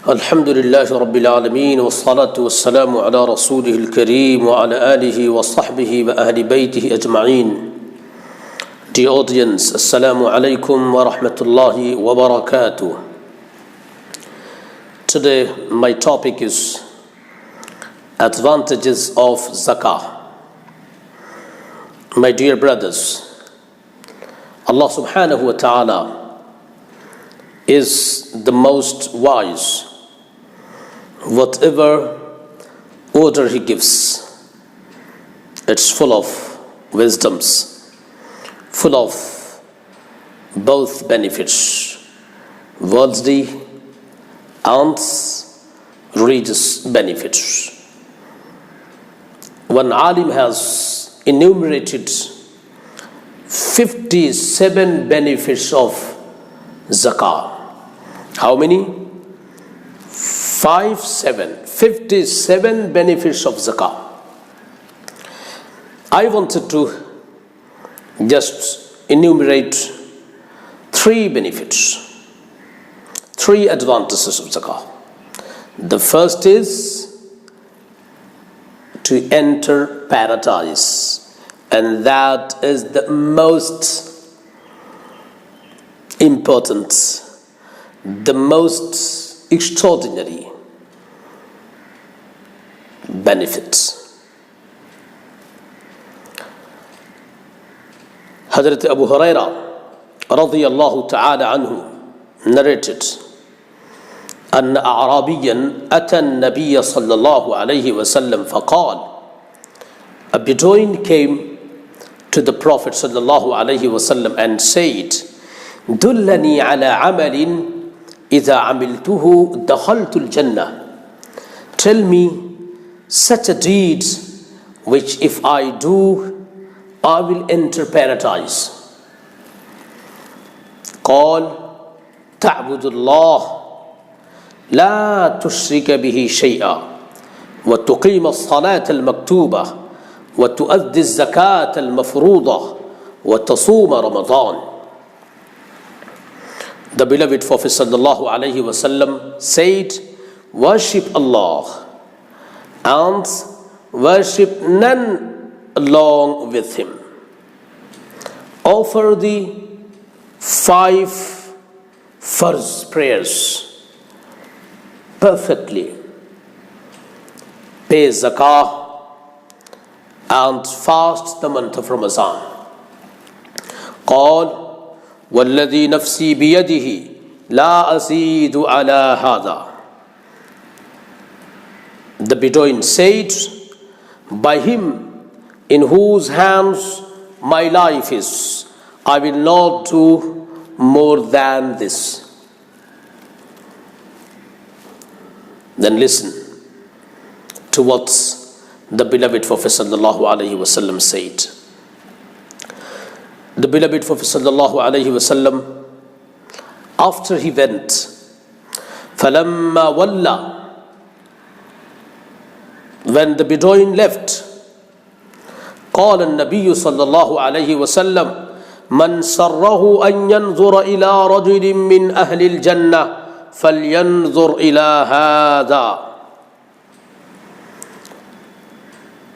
الحمد لله رب العالمين والصلاة والسلام على رسوله الكريم وعلى آله وصحبه وأهل بيته أجمعين. Dear audience, Assalamu alaikum wa rahmatullahi wa barakatuh. Today my topic is advantages of zakah. My dear brothers, Allah subhanahu wa ta'ala is the most wise. Whatever order He gives, it's full of wisdoms, full of both benefits, worldly and religious benefits. One alim has enumerated 57 benefits of zakah. How many? 57 benefits of zakah. I wanted to just enumerate 3 benefits, 3 advantages of zakah. The first is to enter paradise, and that is the most important, the most extraordinary benefit. Hazrat Abu Huraira radiyallahu ta'ala anhu narrated, أن أعرابيا أتى النبي صلى الله عليه وسلم فقال, a Bedouin came to the Prophet صلى الله عليه وسلم and said, دلني على عمل إذا عملته دخلت الجنة. Tell me such a deed which if I do, I will enter paradise. قال تعبد الله لا تشرك به شيئا وتقيم الصلاة المكتوبة وتؤدي الزكاة المفروضة وتصوم رمضان. The beloved Prophet sallallahu alaihi wasallam said, worship Allah and worship none along with Him. Offer the 5 farz prayers perfectly. Pay zakah and fast the month of Ramadan. قال والذي نفسي بيده لا أزيد على هذا. The Bedouin said, by Him in whose hands my life is, I will not do more than this. Then listen to what the beloved Prophet sallallahu alaihi wasallam said. The beloved Prophet sallallahu alaihi wasallam, after he went, فَلَمَّا وَلَّى, when the Bedouin left, قال النبي صلى الله عليه وسلم من سره أن ينظر إلى رجل من أهل الجنة فلينظر إلى هذا.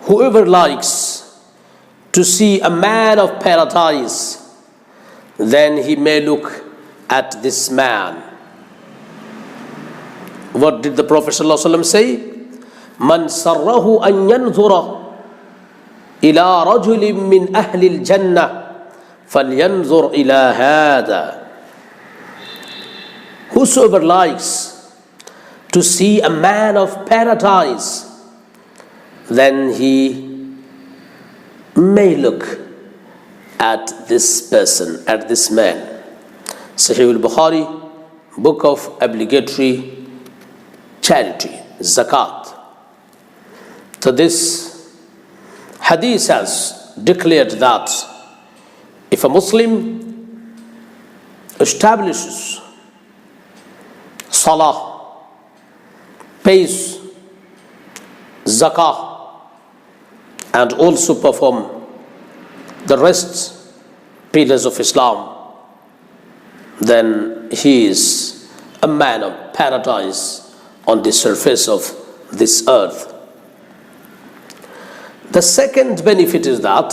Whoever likes to see a man of paradise, then he may look at this man. What did the Prophet ﷺ say? من سره أن ينظر إلى رجل من أهل الجنة فلينظر إلى هذا. Whosoever likes to see a man of paradise, then he may look at this person, at this man. Sahih al-Bukhari, book of obligatory charity, zakat. So this hadith has declared that if a Muslim establishes salah, pays zakah, and also perform the rest pillars of Islam, then he is a man of paradise on the surface of this earth. The second benefit is that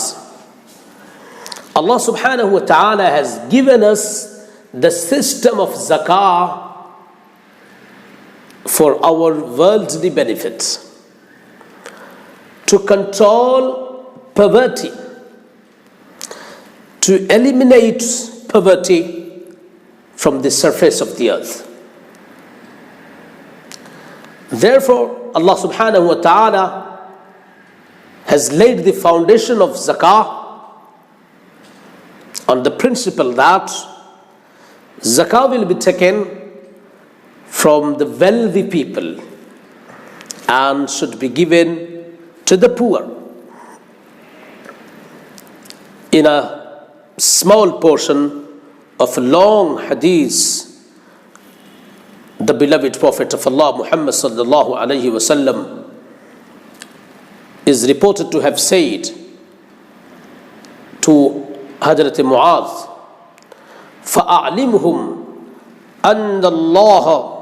Allah subhanahu wa ta'ala has given us the system of zakah for our worldly benefits, to control poverty, to eliminate poverty from the surface of the earth. Therefore, Allah subhanahu wa ta'ala has laid the foundation of zakah on the principle that zakah will be taken from the wealthy people and should be given to the poor. In a small portion of a long hadith, the beloved Prophet of Allah Muhammad sallallahu alayhi wasallam is reported to have said to Hazrat Mu'adh, فَأَعْلِمْهُمْ أَنَّ اللَّهَ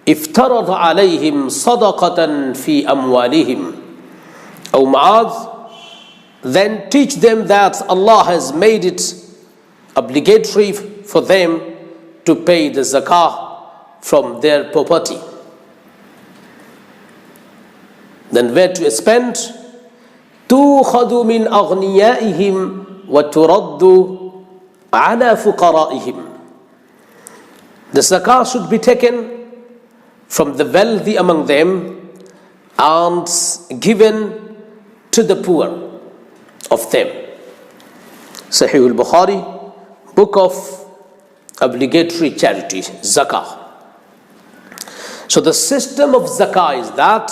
افترض عليهم صدقة في أموالهم. O Mu'adh, then teach them that Allah has made it obligatory for them to pay the zakah from their property. Then where to spend? تُؤْخَذُ مِنْ أَغْنِيَائِهِمْ وَتُرَدُّ عَلَى فُقَرَائِهِمْ. The zakah should be taken from the wealthy among them and given to the poor of them. Sahih al-Bukhari, book of obligatory charity, zakah. So the system of zakah is that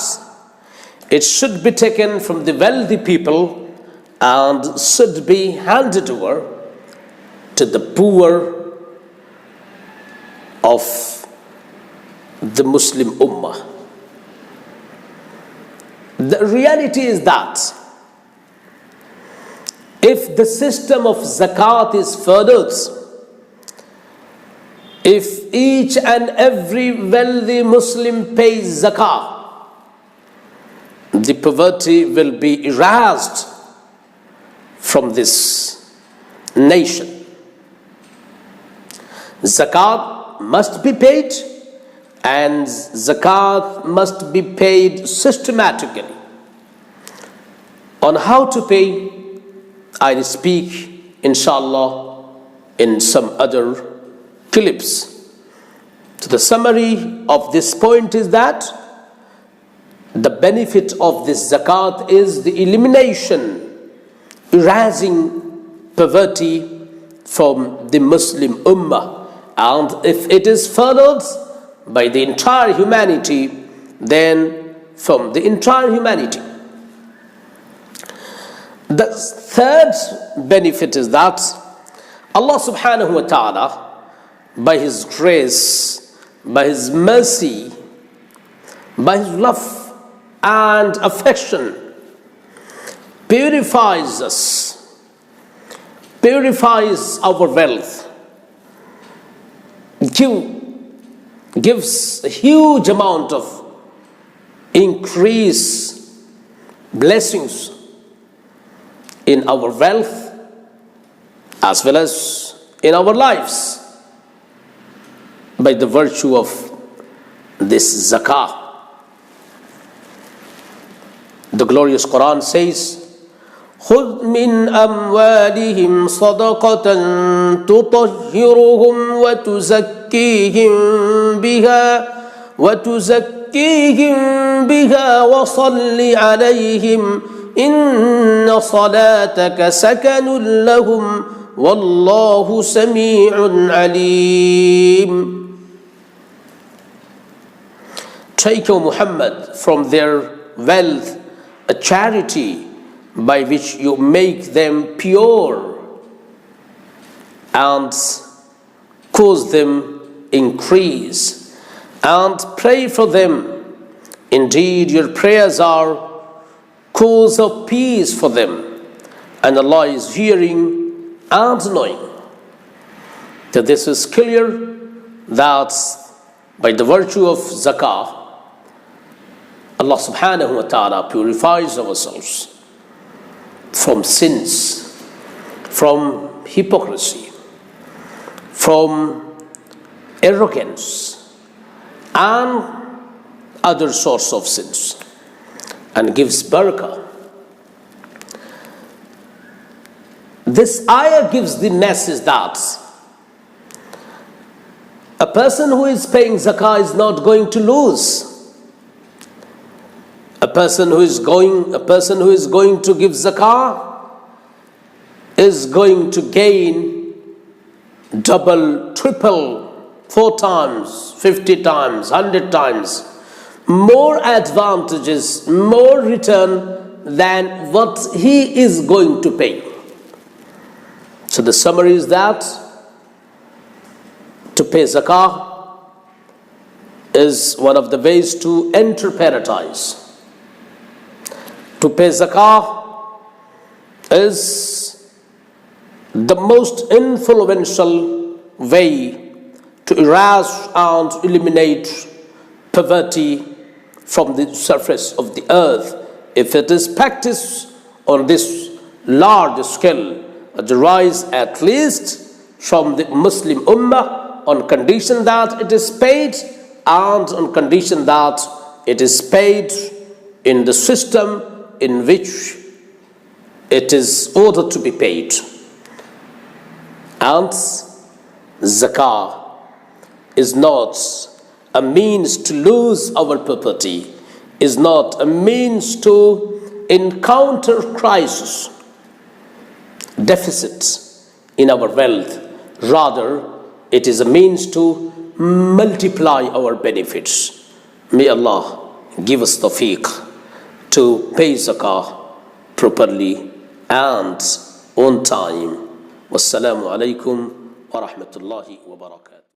it should be taken from the wealthy people and should be handed over to the poor of the Muslim Ummah. The reality is that if the system of zakat is furthered, if each and every wealthy Muslim pays zakah, the poverty will be erased from this nation. Zakat must be paid, and zakat must be paid systematically. On how to pay, I'll speak inshallah in some other clips. So the summary of this point is that the benefit of this zakat is the elimination, erasing poverty from the Muslim Ummah. And if it is followed by the entire humanity, then from the entire humanity. The third benefit is that Allah subhanahu wa ta'ala, by His grace, by His mercy, by His love and affection, purifies us, purifies our wealth, gives a huge amount of increase, blessings in our wealth as well as in our lives by the virtue of this zakah. The glorious Quran says, خُذْ مِنْ أَمْوَالِهِمْ صَدَقَةً تُطَهِّرُهُمْ وَتُزَكِّيهِمْ بِهَا وَصَلِّ عَلَيْهِمْ إِنَّ صَلَاتَكَ سَكَنٌ لَهُمْ وَاللَّهُ سَمِيعٌ عَلِيمٌ. Take, O Muhammad, from their wealth a charity by which you make them pure and cause them increase, and pray for them. Indeed, your prayers are cause of peace for them, and Allah is hearing and knowing. That this is clear that by the virtue of zakah, Allah subhanahu wa ta'ala purifies ourselves from sins, from hypocrisy, from arrogance, and other sorts of sins, and gives barakah. This ayah gives the message that a person who is paying zakah is not going to lose. A person who is going to give zakah is going to gain double, triple, 4 times, 50 times, 100 times more advantages, more return than what he is going to pay. So the summary is that to pay zakah is one of the ways to enter paradise. To pay zakah is the most influential way to erase and eliminate poverty from the surface of the earth. If it is practiced on this large scale, arise at least from the Muslim Ummah, on condition that it is paid, and on condition that it is paid in the system in which it is ordered to be paid. And zakah is not a means to lose our property, is not a means to encounter crisis, deficits in our wealth. Rather, it is a means to multiply our benefits. May Allah give us tawfiq to pay zakah properly and on time. Wassalamu alaikum wa rahmatullahi wa barakatuh.